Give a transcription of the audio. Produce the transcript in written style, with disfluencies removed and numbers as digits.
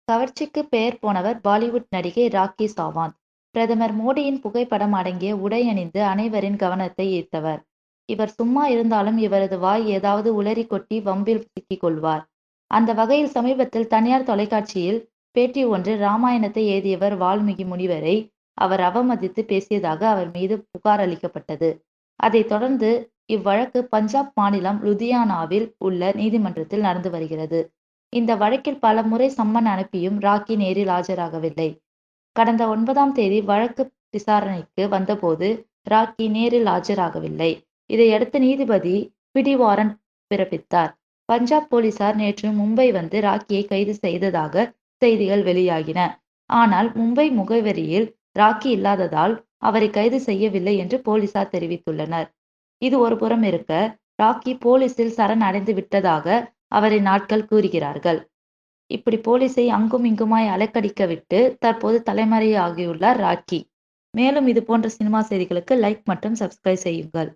கவர்ச்சிக்கு பெயர் போனவர் பாலிவுட் நடிகை ராக்கி சாவந்த். பிரதமர் மோடியின் புகைப்படம் அடங்கிய உடை அணிந்து அனைவரின் கவனத்தை ஈர்த்தவர். இவர் சும்மா இருந்தாலும் இவரது வாய் ஏதாவது உளறி கொட்டி வம்பில் சிக்கிக் கொள்வார். அந்த வகையில் சமீபத்தில் தனியார் தொலைக்காட்சியில் பேட்டி ஒன்றில் ராமாயணத்தை எழுதியவர் வால்மீகி முனிவரை அவர் அவமதித்து பேசியதாக அவர் மீது புகார் அளிக்கப்பட்டது. அதைத் தொடர்ந்து இவ்வழக்கு பஞ்சாப் மாநிலம் லுதியானாவில் உள்ள நீதிமன்றத்தில் நடந்து வருகிறது. இந்த வழக்கில் பல முறை சம்மன் அனுப்பியும் ராக்கி நேரில் ஆஜராகவில்லை. கடந்த 9ஆம் தேதி வழக்கு விசாரணைக்கு வந்தபோது ராக்கி நேரில் ஆஜராகவில்லை. இதையடுத்து நீதிபதி பிடிவாரண்ட் பிறப்பித்தார். பஞ்சாப் போலீசார் நேற்று மும்பை வந்து ராக்கியை கைது செய்ததாக செய்திகள் வெளியாகின. ஆனால் மும்பை முகவரியில் ராக்கி இல்லாததால் அவரை கைது செய்யவில்லை என்று போலீசார் தெரிவித்துள்ளனர். இது ஒருபுறம் இருக்க, ராக்கி போலீசில் சரண் அடைந்து விட்டதாக அவரின் ஆட்கள் கூறுகிறார்கள். இப்படி போலீசை அங்கும் இங்குமாய் அலைக்கழிக்க விட்டு தற்போது தலைமறைவாகியுள்ளார் ராக்கி. மேலும் இது போன்ற சினிமா செய்திகளுக்கு லைக் மற்றும் சப்ஸ்கிரைப் செய்யுங்கள்.